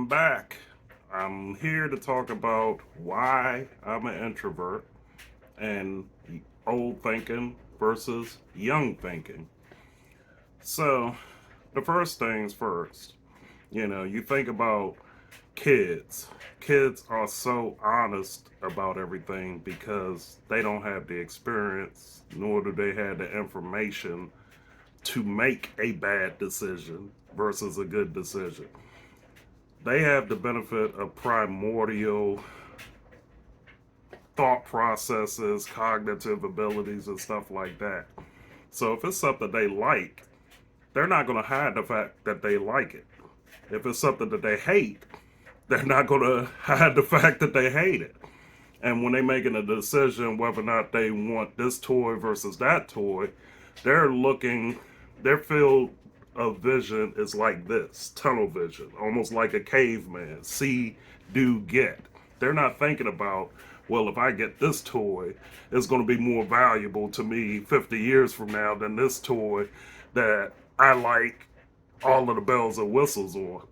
back. I'm here to talk about why I'm an introvert and old thinking versus young thinking. So, the first things first, you think about kids. Kids are so honest about everything because they don't have the experience, nor do they have the information to make a bad decision versus a good decision. They have the benefit of primordial thought processes, cognitive abilities, and stuff like that. So if it's something they like, they're not going to hide the fact that they like it. If it's something that they hate, they're not going to hide the fact that they hate it. And when they're making a decision whether or not they want this toy versus that toy, they're looking, their field of vision is like this tunnel vision, almost like a caveman see, do, get. They're not thinking about, well, if I get this toy, it's going to be more valuable to me 50 years from now than this toy that I like all of the bells and whistles on.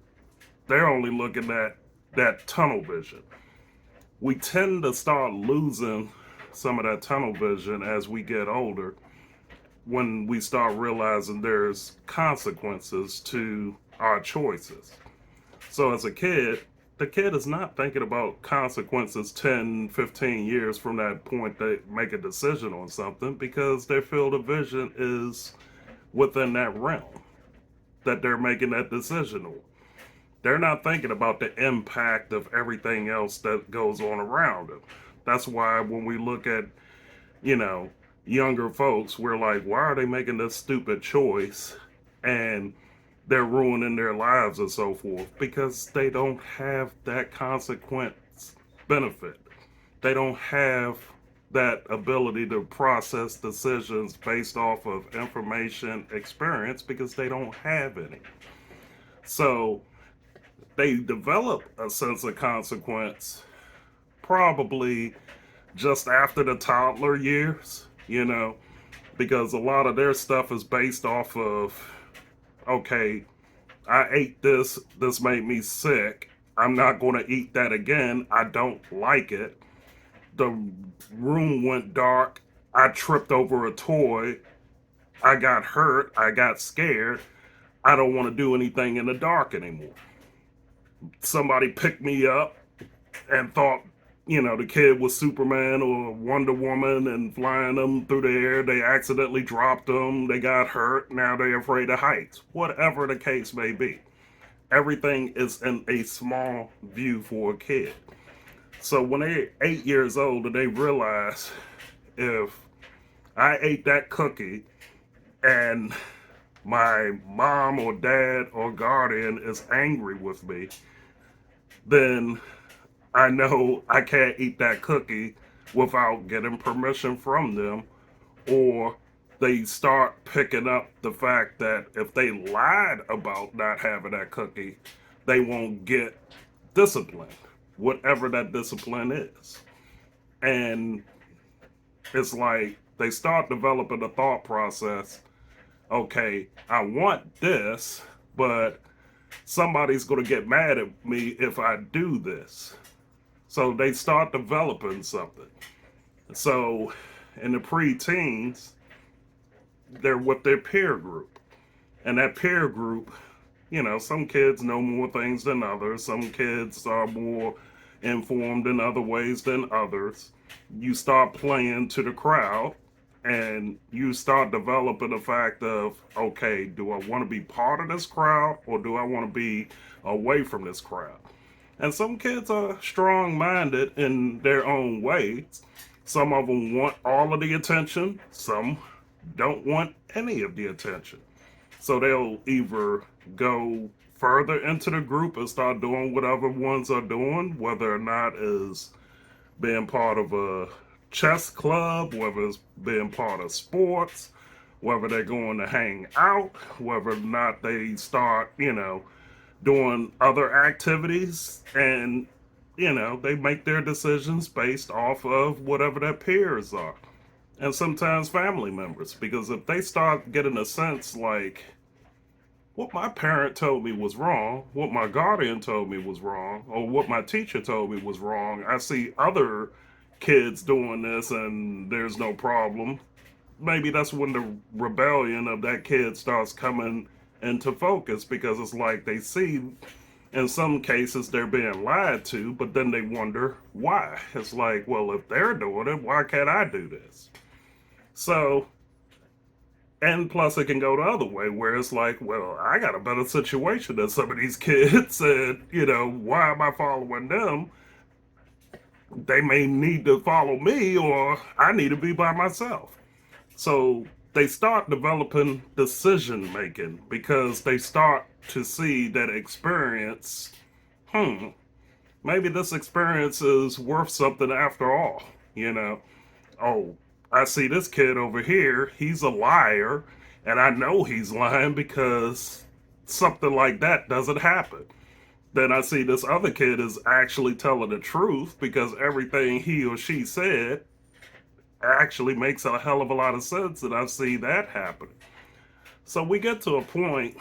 They're only looking at that tunnel vision. We tend to start losing some of that tunnel vision as we get older when we start realizing there's consequences to our choices. So as a kid, the kid is not thinking about consequences 10, 15 years from that point they make a decision on something because their field of vision is within that realm that they're making that decision on. They're not thinking about the impact of everything else that goes on around them. That's why when we look at, you know, younger folks, we're like, why are they making this stupid choice? And they're ruining their lives and so forth because they don't have that consequence benefit. They don't have that ability to process decisions based off of information experience because they don't have any. So they develop a sense of consequence probably just after the toddler years, because a lot of their stuff is based off of, okay, I ate this made me sick. I'm not going to eat that again. I don't like it. The room went dark. I tripped over a toy. I got hurt. I got scared. I don't want to do anything in the dark anymore. Somebody picked me up and thought, the kid was Superman or Wonder Woman and flying them through the air. They accidentally dropped them. They got hurt. Now they're afraid of heights. Whatever the case may be. Everything is in a small view for a kid. So when they're 8 years old and they realize if I ate that cookie and my mom or dad or guardian is angry with me, then I know I can't eat that cookie without getting permission from them, or they start picking up the fact that if they lied about not having that cookie, they won't get discipline, whatever that discipline is. And it's like they start developing a thought process. Okay, I want this, but somebody's going to get mad at me if I do this. So they start developing something. So in the pre-teens, they're with their peer group. And that peer group, some kids know more things than others. Some kids are more informed in other ways than others. You start playing to the crowd and you start developing the fact of, okay, do I want to be part of this crowd or do I want to be away from this crowd? And some kids are strong minded in their own ways. Some of them want all of the attention, some don't want any of the attention. So they'll either go further into the group and start doing what other ones are doing, whether or not is being part of a chess club, whether it's being part of sports, whether they're going to hang out, whether or not they start, doing other activities, and they make their decisions based off of whatever their peers are, and sometimes family members, because if they start getting a sense like what my parent told me was wrong, what my guardian told me was wrong, or what my teacher told me was wrong. I see other kids doing this and there's no problem. Maybe that's when the rebellion of that kid starts coming into focus, because it's like they see in some cases they're being lied to, but then they wonder why. It's like, well, if they're doing it, why can't I do this? So, and plus it can go the other way where it's like, well, I got a better situation than some of these kids, and why am I following them? They may need to follow me, or I need to be by myself. So they start developing decision making because they start to see that experience, hmm, maybe this experience is worth something after all. You know, oh, I see this kid over here, he's a liar, and I know he's lying because something like that doesn't happen. Then I see this other kid is actually telling the truth because everything he or she said actually makes a hell of a lot of sense, and I see that happen. So we get to a point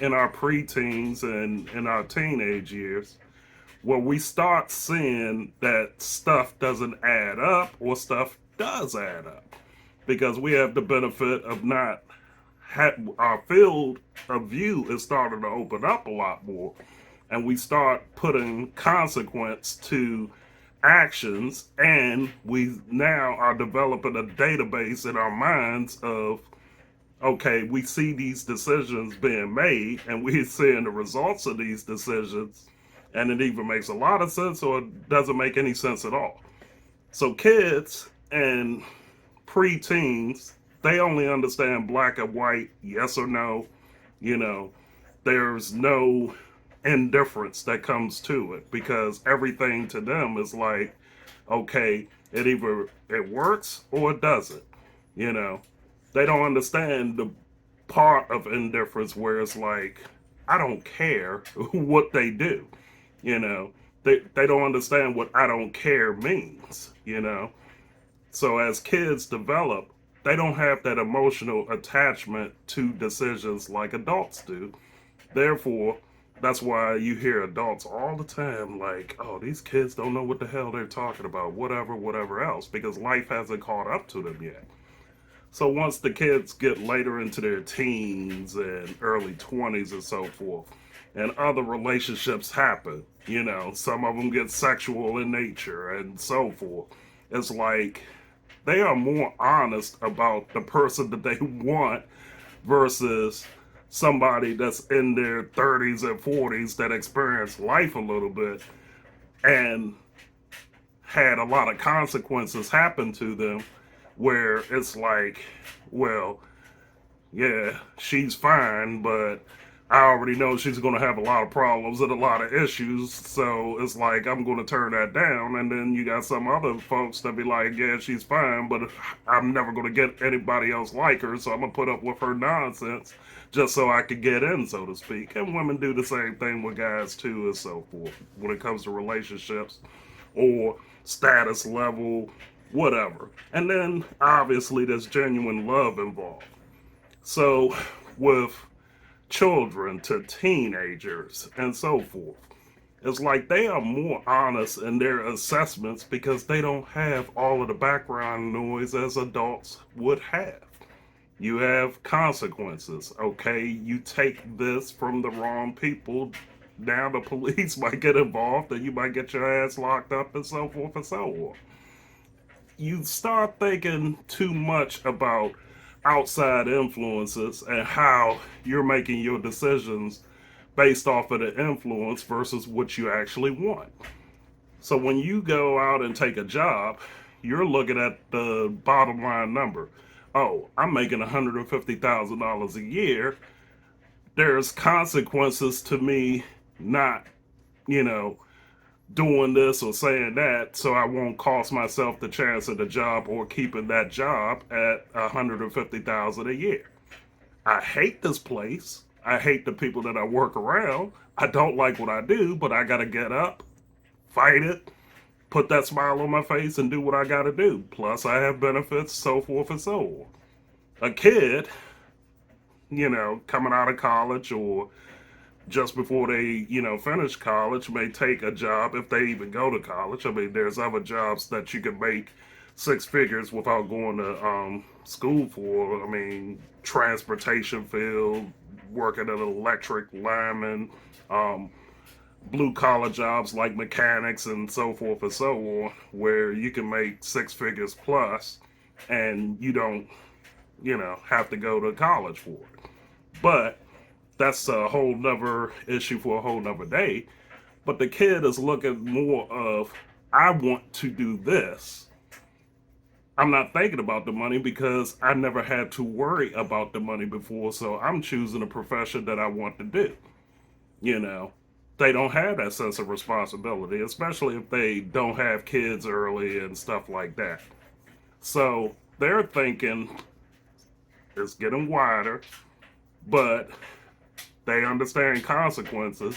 in our preteens and in our teenage years where we start seeing that stuff doesn't add up or stuff does add up, because we have the benefit of not our field of view is starting to open up a lot more, and we start putting consequence to actions, and we now are developing a database in our minds of, okay, we see these decisions being made and we're seeing the results of these decisions, and it either makes a lot of sense or doesn't make any sense at all. So kids and preteens, they only understand black and white, yes or no. you know there's no indifference that comes to it, because everything to them is like, okay, it works or it doesn't. you know they don't understand the part of indifference where it's like, I don't care what they do. you know they don't understand what I don't care means. So as kids develop, they don't have that emotional attachment to decisions like adults do. Therefore, that's why you hear adults all the time like, oh, these kids don't know what the hell they're talking about, whatever, whatever else, because life hasn't caught up to them yet. So once the kids get later into their teens and early 20s and so forth, and other relationships happen, some of them get sexual in nature and so forth. It's like they are more honest about the person that they want versus somebody that's in their 30s and 40s that experienced life a little bit and had a lot of consequences happen to them, where it's like, well, yeah, she's fine, but I already know she's going to have a lot of problems and a lot of issues. So it's like, I'm going to turn that down. And then you got some other folks that be like, yeah, she's fine, but I'm never going to get anybody else like her. So I'm going to put up with her nonsense just so I could get in, so to speak. And women do the same thing with guys too, and so forth, when it comes to relationships or status level, whatever. And then obviously there's genuine love involved. So with children to teenagers and so forth, it's like they are more honest in their assessments because they don't have all of the background noise as adults would have. You have consequences. Okay, you take this from the wrong people, now the police might get involved and you might get your ass locked up and so forth and so on. You start thinking too much about outside influences and how you're making your decisions based off of the influence versus what you actually want. So when you go out and take a job, you're looking at the bottom line number. Oh, I'm making $150,000 a year. There's consequences to me not, you know, doing this or saying that, so I won't cost myself the chance of the job or keeping that job at $150,000 a year. I hate this place. I hate the people that I work around. I don't like what I do, but I gotta get up, fight it, put that smile on my face, and do what I gotta do. Plus, I have benefits, so forth and so on. A kid, coming out of college or just before they, finish college, may take a job if they even go to college. I mean, there's other jobs that you can make six figures without going to school for. I mean, transportation field, working at an electric lineman, um, blue collar jobs like mechanics and so forth and so on, where you can make six figures plus and you don't, have to go to college for it. But that's a whole nother issue for a whole nother day. But the kid is looking more of, I want to do this. I'm not thinking about the money because I never had to worry about the money before. So I'm choosing a profession that I want to do. You know, they don't have that sense of responsibility, especially if they don't have kids early and stuff like that. So their thinking is getting wider, but they understand consequences,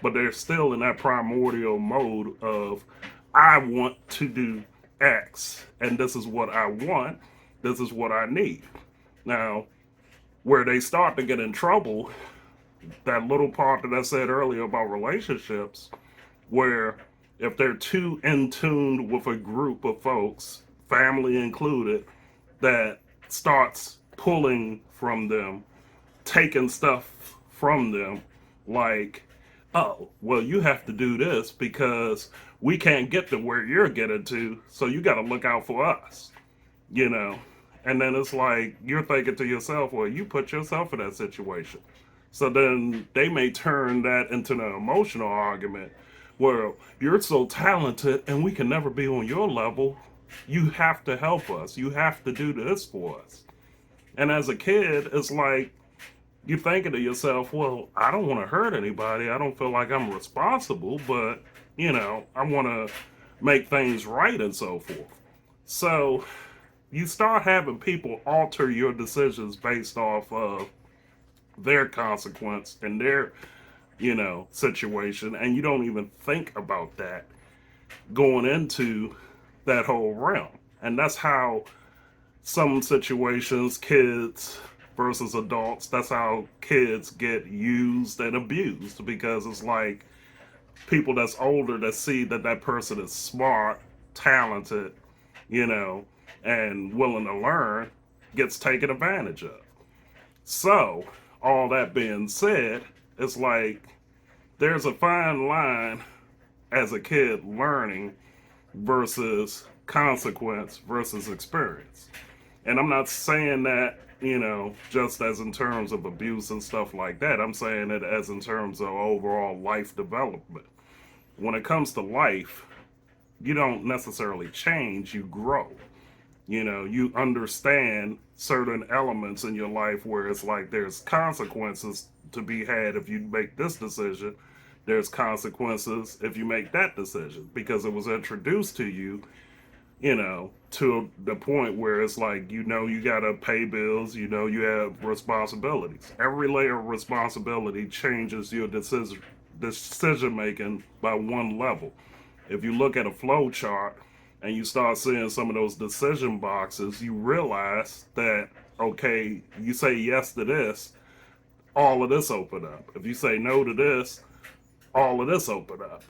but they're still in that primordial mode of, I want to do X, and this is what I want, this is what I need. Now, where they start to get in trouble, that little part that I said earlier about relationships, where if they're too in tune with a group of folks, family included, that starts pulling from them, taking stuff from them, like, oh, well, you have to do this because we can't get to where you're getting to, so you got to look out for us, you know? And then it's like, you're thinking to yourself, well, you put yourself in that situation. So then they may turn that into an emotional argument where you're so talented and we can never be on your level. You have to help us. You have to do this for us. And as a kid, it's like you're thinking to yourself, well, I don't want to hurt anybody. I don't feel like I'm responsible, but, I want to make things right and so forth. So you start having people alter your decisions based off of their consequence and their, situation, and you don't even think about that going into that whole realm. And that's how some situations, kids versus adults, that's how kids get used and abused, because it's like people that's older that see that that person is smart, talented, you know, and willing to learn, gets taken advantage of. So, all that being said, it's like there's a fine line as a kid learning versus consequence versus experience. And I'm not saying that, just as in terms of abuse and stuff like that. I'm saying it as in terms of overall life development. When it comes to life, you don't necessarily change, you grow. You understand certain elements in your life where it's like there's consequences to be had if you make this decision. There's consequences if you make that decision because it was introduced to you, to the point where it's like, you gotta pay bills, you have responsibilities. Every layer of responsibility changes your decision making by one level. If you look at a flow chart and you start seeing some of those decision boxes, you realize that, okay, you say yes to this, all of this open up. If you say no to this, all of this open up.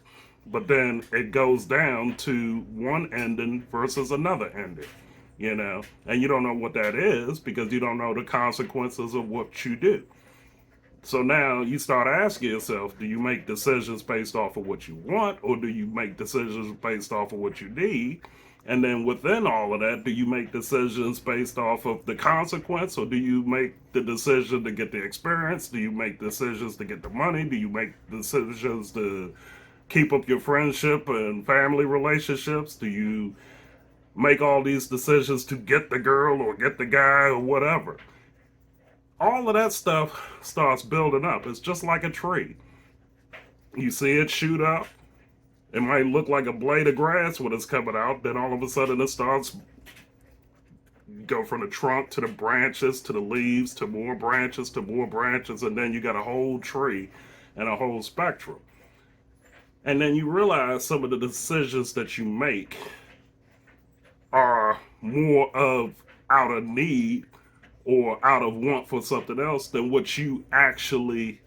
But then it goes down to one ending versus another ending, and you don't know what that is because you don't know the consequences of what you do. So now you start asking yourself, do you make decisions based off of what you want, or do you make decisions based off of what you need? And then within all of that, do you make decisions based off of the consequence, or do you make the decision to get the experience? Do you make decisions to get the money? Do you make decisions to keep up your friendship and family relationships? Do you make all these decisions to get the girl or get the guy or whatever? All of that stuff starts building up. It's just like a tree. You see it shoot up. It might look like a blade of grass when it's coming out. Then all of a sudden it starts go from the trunk to the branches to the leaves to more branches to more branches. And then you got a whole tree and a whole spectrum. And then you realize some of the decisions that you make are more of out of need or out of want for something else than what you actually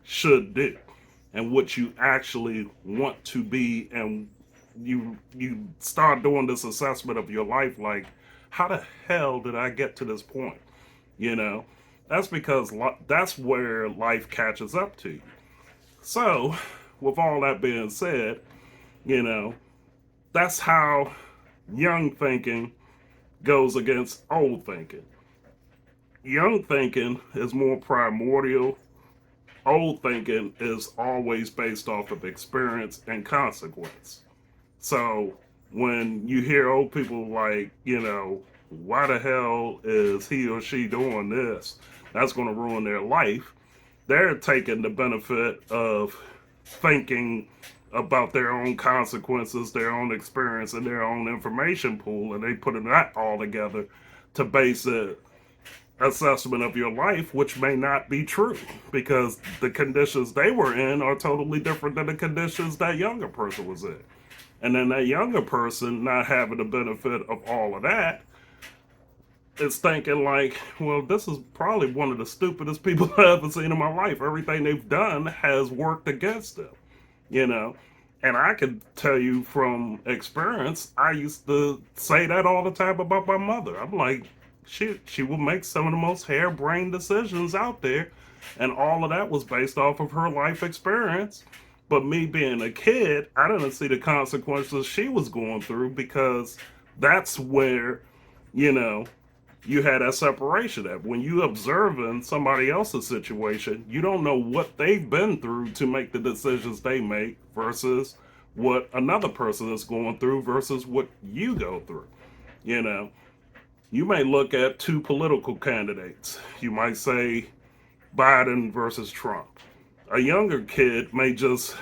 should do and what you actually want to be. And you start doing this assessment of your life, like, how the hell did I get to this point? You know, that's because that's where life catches up to you. So, with all that being said, you know, that's how young thinking goes against old thinking. Young thinking is more primordial. Old thinking is always based off of experience and consequence. So when you hear old people like, why the hell is he or she doing this? That's going to ruin their life. They're taking the benefit of thinking about their own consequences, their own experience, and their own information pool, and they putting that all together to base a assessment of your life, which may not be true because the conditions they were in are totally different than the conditions that younger person was in. And then that younger person not having the benefit of all of that is thinking like, well, this is probably one of the stupidest people I've ever seen in my life. Everything they've done has worked against them, you know. And I can tell you from experience, I used to say that all the time about my mother. I'm like, she will make some of the most harebrained decisions out there, and all of that was based off of her life experience. But me being a kid, I didn't see the consequences she was going through because that's where, you know, you had that separation. That when you observing somebody else's situation, you don't know what they've been through to make the decisions they make versus what another person is going through versus what you go through. You know, you may look at two political candidates. You might say Biden versus Trump. A younger kid may just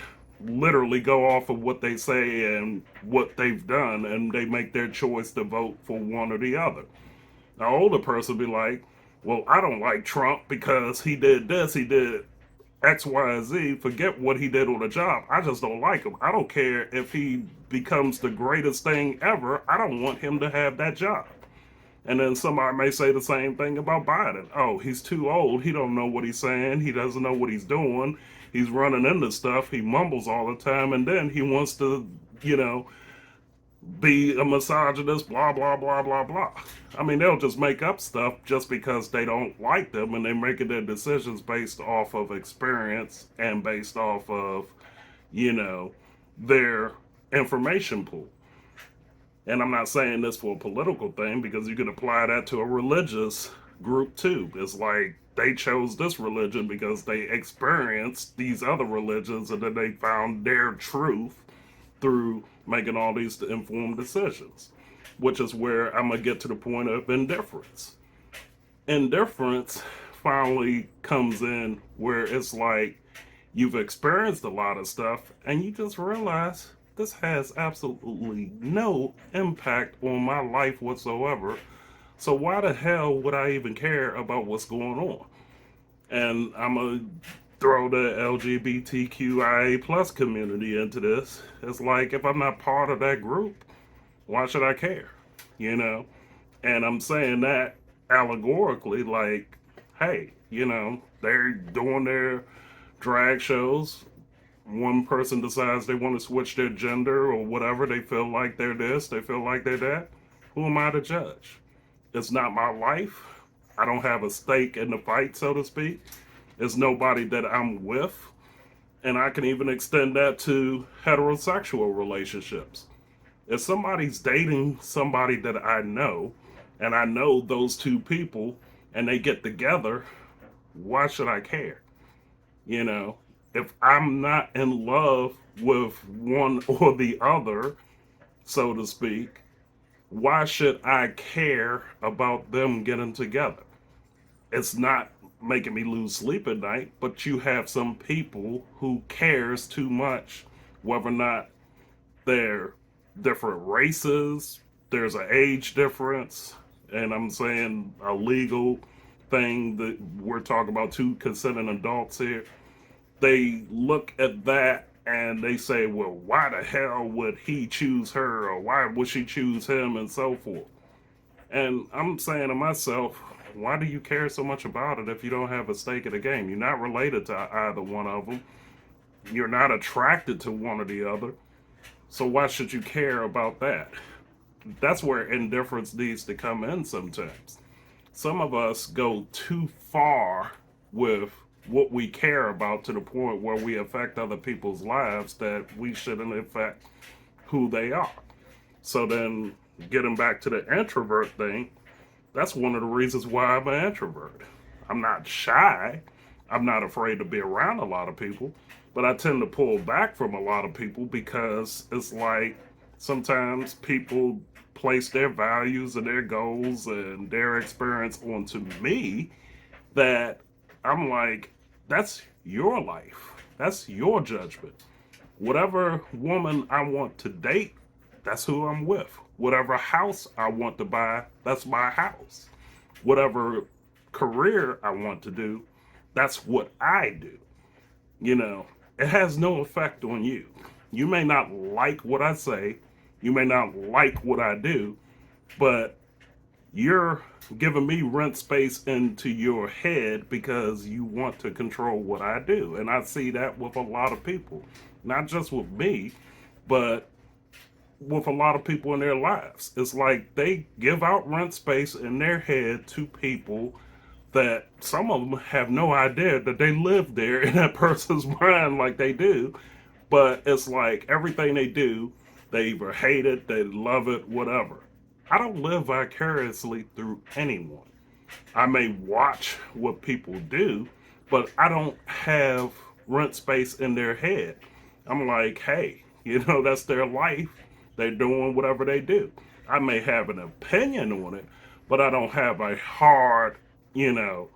literally go off of what they say and what they've done, and they make their choice to vote for one or the other. An older person be like, well, I don't like Trump because he did this, he did X, Y, and Z. Forget what he did on the job. I just don't like him. I don't care if he becomes the greatest thing ever. I don't want him to have that job. And then somebody may say the same thing about Biden. Oh, he's too old. He don't know what he's saying. He doesn't know what he's doing. He's running into stuff. He mumbles all the time. And then he wants to, be a misogynist, blah, blah, blah, blah, blah. I mean, they'll just make up stuff just because they don't like them, and they're making their decisions based off of experience and based off of, their information pool. And I'm not saying this for a political thing because you can apply that to a religious group too. It's like they chose this religion because they experienced these other religions and then they found their truth through making all these informed decisions, which is where I'm going to get to the point of indifference. Indifference finally comes in where it's like you've experienced a lot of stuff and you just realize this has absolutely no impact on my life whatsoever. So why the hell would I even care about what's going on? And I'm going to throw the LGBTQIA plus community into this. It's like, if I'm not part of that group, why should I care? And I'm saying that allegorically, like, hey, they're doing their drag shows. One person decides they want to switch their gender or whatever. They feel like they're this, they feel like they're that. Who am I to judge? It's not my life. I don't have a stake in the fight, so to speak. It's nobody that I'm with. And I can even extend that to heterosexual relationships. If somebody's dating somebody that I know, and I know those two people, and they get together, why should I care? If I'm not in love with one or the other, so to speak, why should I care about them getting together? It's not making me lose sleep at night, but you have some people who cares too much whether or not they're different races, there's an age difference, and I'm saying a legal thing that we're talking about two consenting adults here. They look at that and they say, well, why the hell would he choose her or why would she choose him and so forth. And I'm saying to myself, why do you care so much about it if you don't have a stake in the game? You're not related to either one of them. You're not attracted to one or the other. So why should you care about that? That's where indifference needs to come in sometimes. Some of us go too far with what we care about to the point where we affect other people's lives that we shouldn't affect who they are. So then, getting back to the introvert thing, that's one of the reasons why I'm an introvert. I'm not shy. I'm not afraid to be around a lot of people, but I tend to pull back from a lot of people because it's like sometimes people place their values and their goals and their experience onto me that I'm like, that's your life. That's your judgment. Whatever woman I want to date, that's who I'm with. Whatever house I want to buy, that's my house. Whatever career I want to do, that's what I do. You know, it has no effect on you. You may not like what I say, you may not like what I do, but you're giving me rent space into your head because you want to control what I do. And I see that with a lot of people, not just with me, but with a lot of people in their lives. It's like they give out rent space in their head to people that some of them have no idea that they live there in that person's mind like they do. But it's like everything they do, they either hate it, they love it, whatever. I don't live vicariously through anyone. I may watch what people do, but I don't have rent space in their head. I'm like, hey, that's their life. They're doing whatever they do. I may have an opinion on it, but I don't have a hard, you know,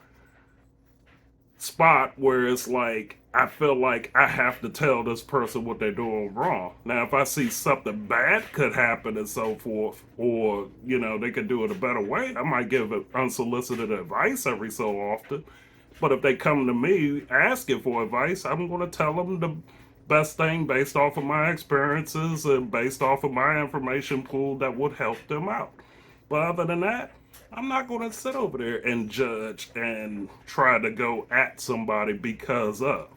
spot where it's like I feel like I have to tell this person what they're doing wrong. Now, if I see something bad could happen and so forth, or they could do it a better way, I might give it unsolicited advice every so often. But if they come to me asking for advice, I'm going to tell them the best thing based off of my experiences and based off of my information pool that would help them out. But other than that, I'm not going to sit over there and judge and try to go at somebody because of.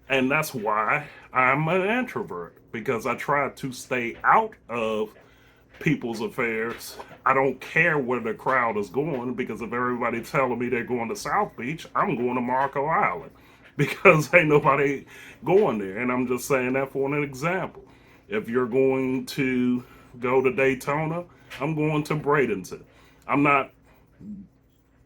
And that's why I'm an introvert, because I try to stay out of people's affairs. I don't care where the crowd is going, because if everybody's telling me they're going to South Beach, I'm going to Marco Island because ain't nobody going there. And I'm just saying that for an example. If you're going to go to Daytona, I'm going to Bradenton. I'm not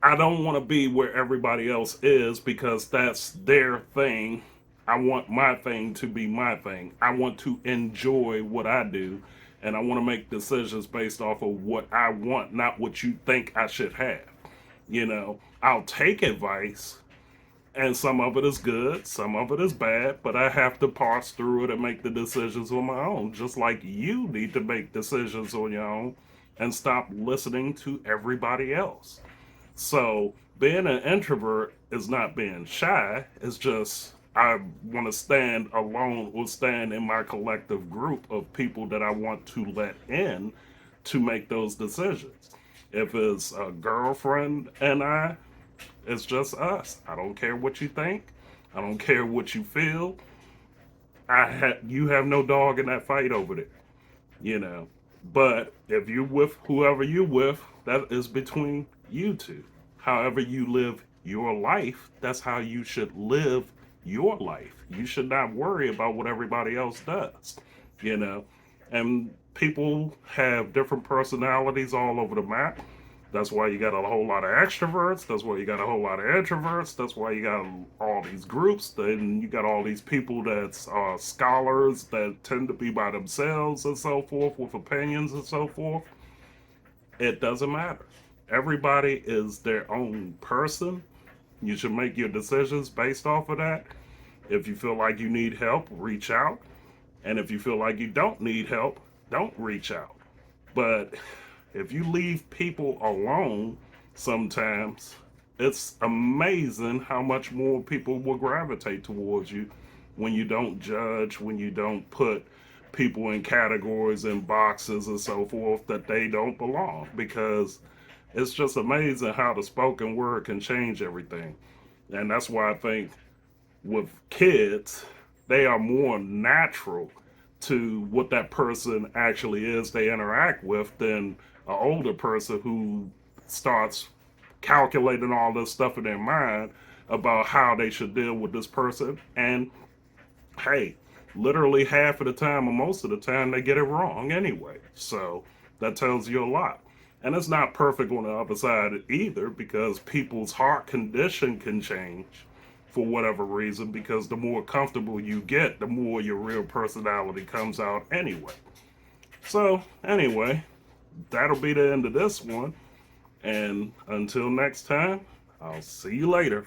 I don't want to be where everybody else is because that's their thing. I want my thing to be my thing. I want to enjoy what I do, and I want to make decisions based off of what I want, not what you think I should have. I'll take advice, and some of it is good, some of it is bad, but I have to parse through it and make the decisions on my own, just like you need to make decisions on your own and stop listening to everybody else. So being an introvert is not being shy. It's just I want to stand alone or stand in my collective group of people that I want to let in to make those decisions. If it's a girlfriend and it's just us. I don't care what you think. I don't care what you feel. You have no dog in that fight over there, you know. But if you with whoever you with, that is between you two. However you live your life, that's how you should live your life. You should not worry about what everybody else does, you know. And people have different personalities all over the map. That's why you got a whole lot of extroverts. That's why you got a whole lot of introverts. That's why you got all these groups. Then you got all these people that's scholars that tend to be by themselves and so forth with opinions and so forth. It doesn't matter. Everybody is their own person. You should make your decisions based off of that. If you feel like you need help, reach out. And if you feel like you don't need help, don't reach out. But if you leave people alone sometimes, it's amazing how much more people will gravitate towards you when you don't judge, when you don't put people in categories and boxes and so forth that they don't belong. Because It's just amazing how the spoken word can change everything. And that's why I think with kids, they are more natural to what that person actually is they interact with than an older person who starts calculating all this stuff in their mind about how they should deal with this person. And hey, literally half of the time or most of the time they get it wrong anyway. So that tells you a lot. And it's not perfect on the other side either, because people's heart condition can change for whatever reason, because the more comfortable you get, the more your real personality comes out anyway. So, anyway, that'll be the end of this one. And until next time, I'll see you later.